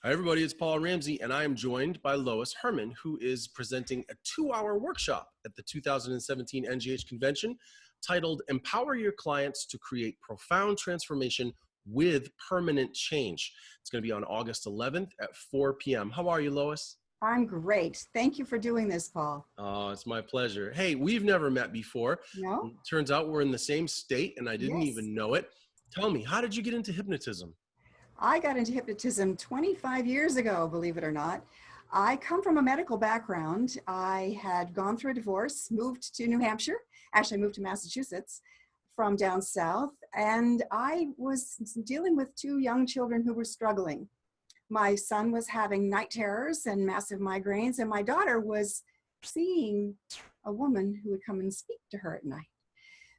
Hi, everybody. It's Paul Ramsey, and I am joined by Lois Hermann, who is presenting a 2-hour workshop at the 2017 NGH convention titled Empower Your Clients to Create Profound Transformation with Permanent Change. It's going to be on August 11th at 4 p.m. How are you, Lois? I'm great. Thank you for doing this, Paul. Oh, it's my pleasure. Hey, we've never met before. No? Turns out we're in the same state, and I didn't Yes. even know it. Tell me, how did you get into hypnotism? I got into hypnotism 25 years ago, believe it or not. I come from a medical background. I had gone through a divorce, moved to New Hampshire, actually moved to Massachusetts from down south, and I was dealing with two young children who were struggling. My son was having night terrors and massive migraines, and my daughter was seeing a woman who would come and speak to her at night.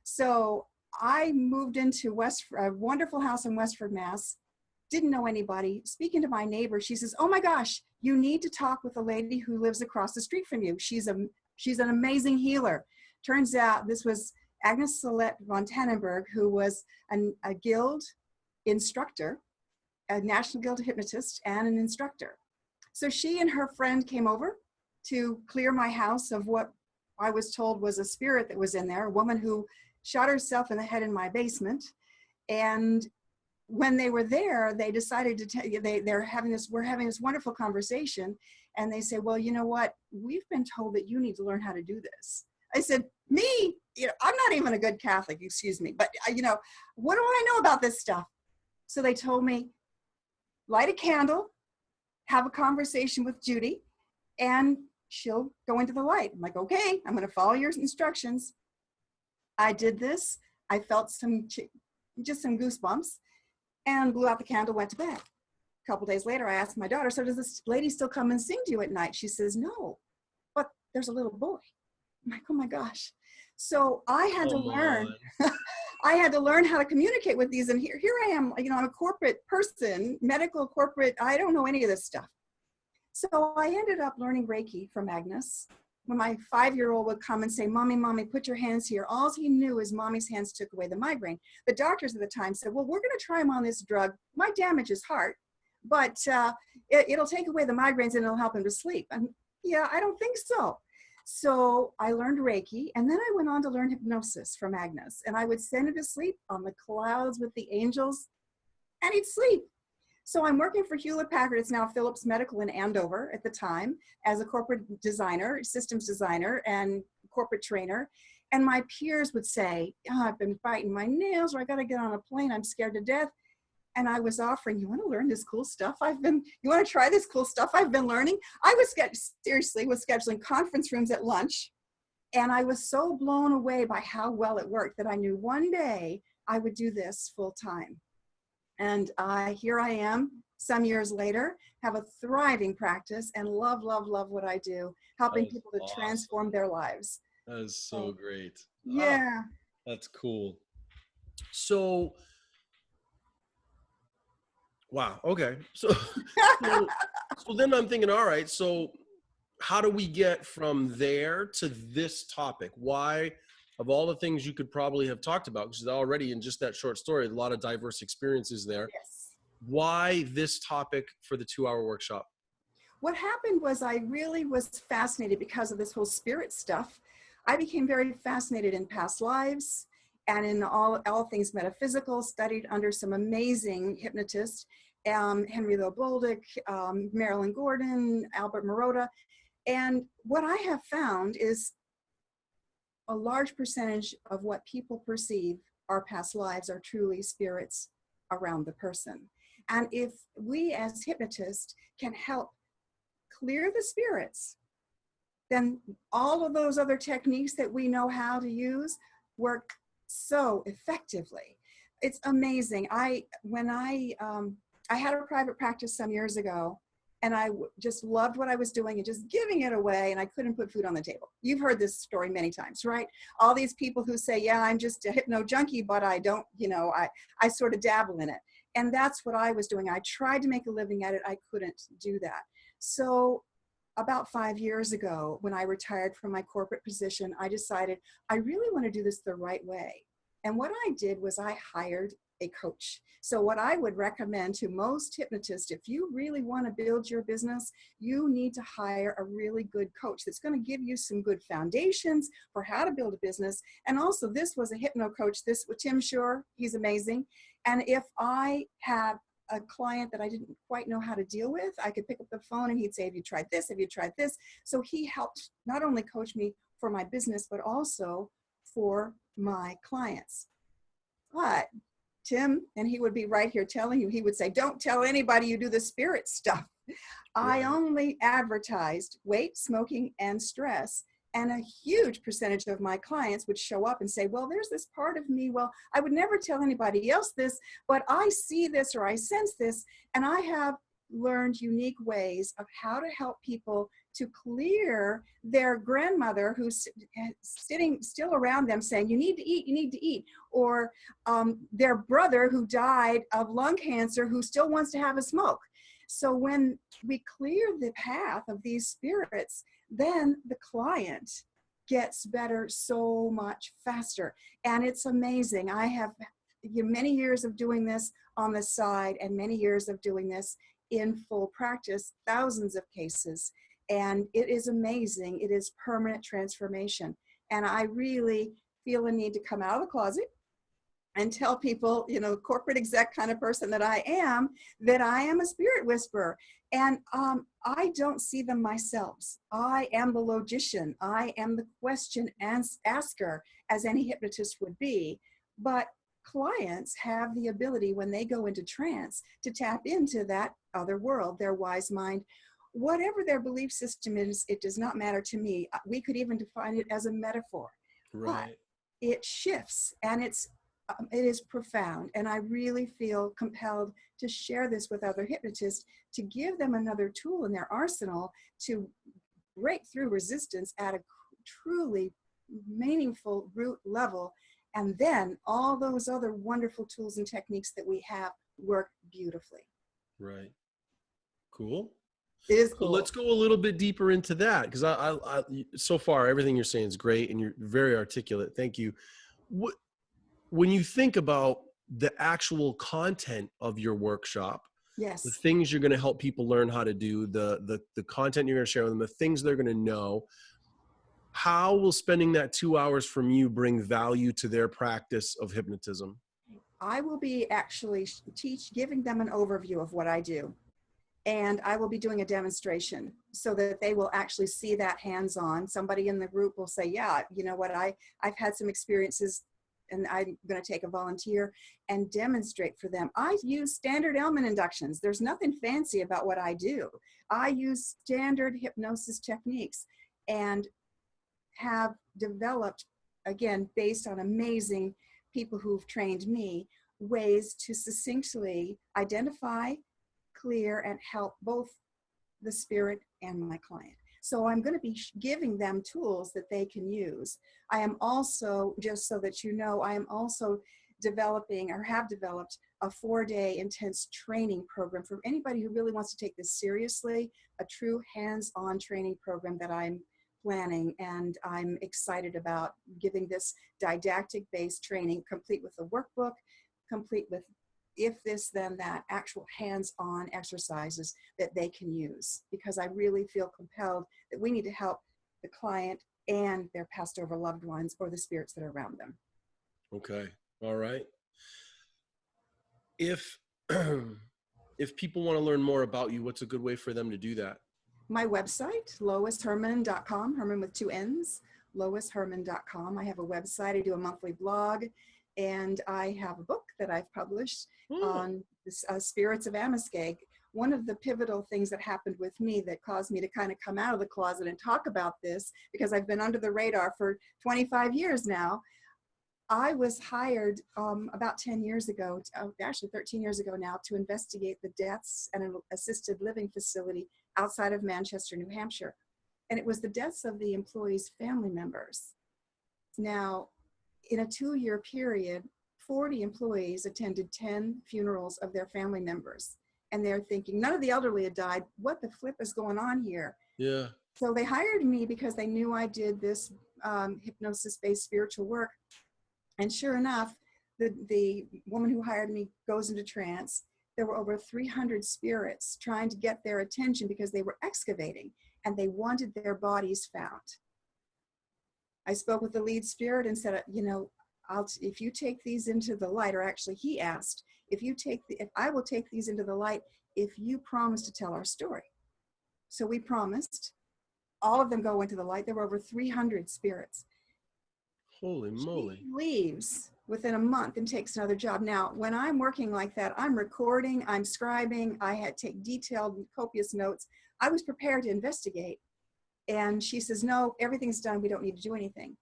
So I moved into a wonderful house in Westford, Mass. Didn't know anybody. Speaking to my neighbor, she says, "Oh my gosh, you need to talk with a lady who lives across the street from you. She's an amazing healer." Turns out this was Agnes Solette von Tannenberg, who was a guild instructor, a National Guild hypnotist, and an instructor. So she and her friend came over to clear my house of what I was told was a spirit that was in there, a woman who shot herself in the head in my basement. And when they were there, they decided to tell you we're having this wonderful conversation. And they say, "Well, you know what? We've been told that you need to learn how to do this." I said, "Me? I'm not even a good Catholic, excuse me. But what do I know about this stuff?" So they told me, light a candle, have a conversation with Judy, and she'll go into the light. I'm like, "Okay, I'm going to follow your instructions." I did this. I felt just some goosebumps and blew out the candle, went to bed. A couple days later, I asked my daughter, "So does this lady still come and sing to you at night?" She says, "No, but there's a little boy." I'm like, "Oh my gosh." So I had to Come learn. on. I had to learn how to communicate with these. And here I am, I'm a corporate person, medical corporate. I don't know any of this stuff. So I ended up learning Reiki from Agnes. When my 5-year-old would come and say, Mommy, put your hands here," all he knew is Mommy's hands took away the migraine. The doctors at the time said, "Well, we're going to try him on this drug. Might damage his heart, but it'll take away the migraines and it'll help him to sleep." And yeah, I don't think so. So I learned Reiki, and then I went on to learn hypnosis from Agnes. And I would send him to sleep on the clouds with the angels, and he'd sleep. So I'm working for Hewlett Packard. It's now Philips Medical in Andover at the time as a corporate designer, systems designer, and corporate trainer. And my peers would say, "Oh, I've been biting my nails," or "I got to get on a plane. I'm scared to death." And I was offering, "You want to learn this cool stuff you want to try this cool stuff I've been learning?" I was scheduling conference rooms at lunch. And I was so blown away by how well it worked that I knew one day I would do this full time. And here I am some years later, have a thriving practice and love what I do, That helping is people to awesome. transform their lives. That is so So, great. Ah, yeah. that's cool. So, wow. Okay. So, so then I'm thinking, all right. So, how do we get from there to this topic? Why, of all the things you could probably have talked about, because already in just that short story, a lot of diverse experiences there. Yes. Why this topic for the 2-hour workshop? What happened was I really was fascinated because of this whole spirit stuff. I became very fascinated in past lives and in all things metaphysical, studied under some amazing hypnotists, Henry Low Bolduc, Marilyn Gordon, Albert Marotta. And what I have found is a large percentage of what people perceive our past lives are truly spirits around the person. And if we as hypnotists can help clear the spirits, then all of those other techniques that we know how to use work so effectively. It's amazing. I had a private practice some years ago, and I just loved what I was doing and just giving it away, and I couldn't put food on the table. You've heard this story many times, right? All these people who say, "Yeah, I'm just a hypno junkie, but I don't, I sort of dabble in it." And that's what I was doing. I tried to make a living at it. I couldn't do that. So about 5 years ago, when I retired from my corporate position, I decided I really want to do this the right way. And what I did was I hired a coach. So what I would recommend to most hypnotists, if you really want to build your business, you need to hire a really good coach that's going to give you some good foundations for how to build a business. And also, this was a hypno coach, this with Tim Shore, he's amazing. And if I have a client that I didn't quite know how to deal with, I could pick up the phone and he'd say, have you tried this? Have you tried this? So he helped not only coach me for my business, but also for my clients. But Tim, and he would be right here telling you, he would say, don't tell anybody you do the spirit stuff. I only advertised weight, smoking, and stress. And a huge percentage of my clients would show up and say, well, there's this part of me. Well, I would never tell anybody else this, but I see this or I sense this. And I have learned unique ways of how to help people to clear their grandmother who's sitting still around them saying, you need to eat, you need to eat. Or their brother who died of lung cancer who still wants to have a smoke. So when we clear the path of these spirits, then the client gets better so much faster. And it's amazing. I have many years of doing this on the side and many years of doing this in full practice, thousands of cases. And it is amazing. It is permanent transformation. And I really feel a need to come out of the closet and tell people, you know, corporate exec kind of person that I am a spirit whisperer. And I don't see them myself. I am the logician. I am the question asker, as any hypnotist would be. But clients have the ability when they go into trance to tap into that other world, their wise mind. Whatever their belief system is, it does not matter to me. We could even define it as a metaphor. Right. But it shifts, and it is profound. And I really feel compelled to share this with other hypnotists to give them another tool in their arsenal to break through resistance at a truly meaningful root level. And then all those other wonderful tools and techniques that we have work beautifully. Right. Cool. It is cool. So let's go a little bit deeper into that, because I so far everything you're saying is great and you're very articulate. Thank you. When you think about the actual content of your workshop, yes, the things you're going to help people learn how to do, the content you're going to share with them, the things they're going to know, how will spending that 2 hours from you bring value to their practice of hypnotism? I will be actually giving them an overview of what I do. And I will be doing a demonstration so that they will actually see that hands-on. Somebody in the group will say, yeah, you know what, I've had some experiences and I'm going to take a volunteer and demonstrate for them. I use standard element inductions. There's nothing fancy about what I do. I use standard hypnosis techniques and have developed, again, based on amazing people who've trained me, ways to succinctly identify, clear, and help both the spirit and my client. So I'm going to be giving them tools that they can use. I am also, just so that you know, I am also developing or have developed a 4-day intense training program for anybody who really wants to take this seriously, a true hands-on training program that I'm planning, and I'm excited about giving this didactic-based training, complete with a workbook, complete with if this, then that, actual hands-on exercises that they can use, because I really feel compelled that we need to help the client and their passed over loved ones or the spirits that are around them. Okay. All right. If people want to learn more about you, what's a good way for them to do that? My website, loishermann.com, Hermann with 2 N's, loishermann.com. I have a website, I do a monthly blog, and I have a book that I've published on the spirits of Amoskeag. One of the pivotal things that happened with me that caused me to kind of come out of the closet and talk about this, because I've been under the radar for 25 years now, I was hired about 10 years ago, actually 13 years ago now, to investigate the deaths at an assisted living facility outside of Manchester, New Hampshire. And it was the deaths of the employees' family members. Now, in a 2-year period, 40 employees attended 10 funerals of their family members. And they're thinking, none of the elderly had died. What the flip is going on here? Yeah. So they hired me because they knew I did this hypnosis-based spiritual work. And sure enough, the woman who hired me goes into trance. There were over 300 spirits trying to get their attention because they were excavating and they wanted their bodies found. I spoke with the lead spirit and said, you know, if you take these into the light, or actually he asked, if I will take these into the light, if you promise to tell our story. So we promised. All of them go into the light. There were over 300 spirits. Holy moly. She leaves within a month and takes another job. Now, when I'm working like that, I'm recording, I'm scribing, I had to take detailed, copious notes. I was prepared to investigate. And she says, no, everything's done. We don't need to do anything.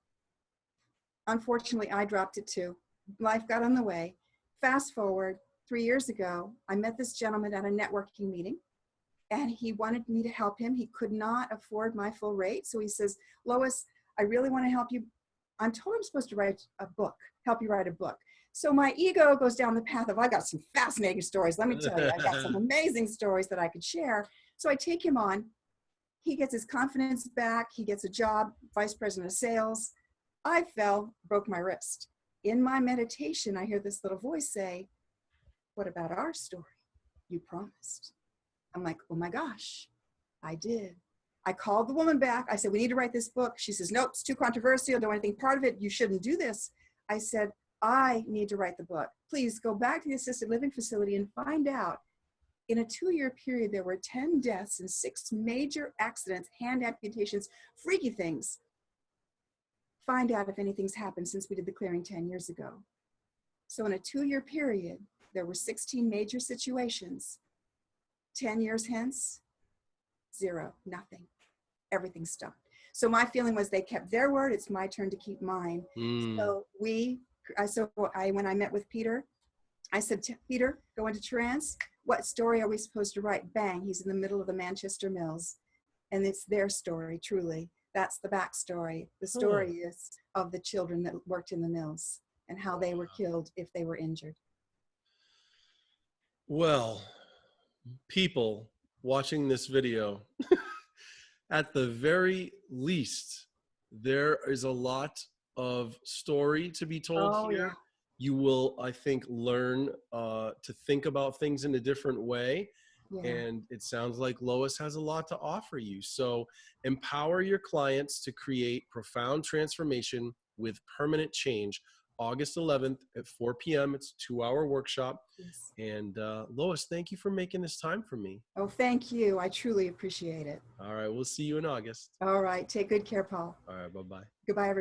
Unfortunately, I dropped it too. Life got in the way. Fast forward 3 years ago, I met this gentleman at a networking meeting, and he wanted me to help him. He could not afford my full rate. So he says, Lois, I really want to help you. I'm told I'm supposed to write a book, help you write a book. So my ego goes down the path of, I got some fascinating stories. Let me tell you, I got some amazing stories that I could share. So I take him on. He gets his confidence back. He gets a job, vice president of sales. I fell, broke my wrist. In my meditation, I hear this little voice say, what about our story? You promised. I'm like, oh my gosh, I did. I called the woman back. I said, we need to write this book. She says, nope, it's too controversial. Don't want anything part of it. You shouldn't do this. I said, I need to write the book. Please go back to the assisted living facility and find out. In a 2-year period, there were 10 deaths and 6 major accidents, hand amputations, freaky things. Find out if anything's happened since we did the clearing 10 years ago. So in a 2-year period, there were 16 major situations. 10 years hence, 0, nothing. Everything stopped. So my feeling was they kept their word. It's my turn to keep mine. So when I met with Peter, I said, Peter, go into trance. What story are we supposed to write? Bang, he's in the middle of the Manchester Mills. And it's their story, truly. That's the backstory. The story is of the children that worked in the mills and how they were killed if they were injured. Well, people watching this video, at the very least, there is a lot of story to be told here. Yeah. You will, I think, learn to think about things in a different way. Yeah. And it sounds like Lois has a lot to offer you. So empower your clients to create profound transformation with permanent change. August 11th at 4 p.m. It's a 2-hour workshop. Yes. And Lois, thank you for making this time for me. Oh, thank you. I truly appreciate it. All right. We'll see you in August. All right. Take good care, Paul. All right. Bye-bye. Goodbye, everyone.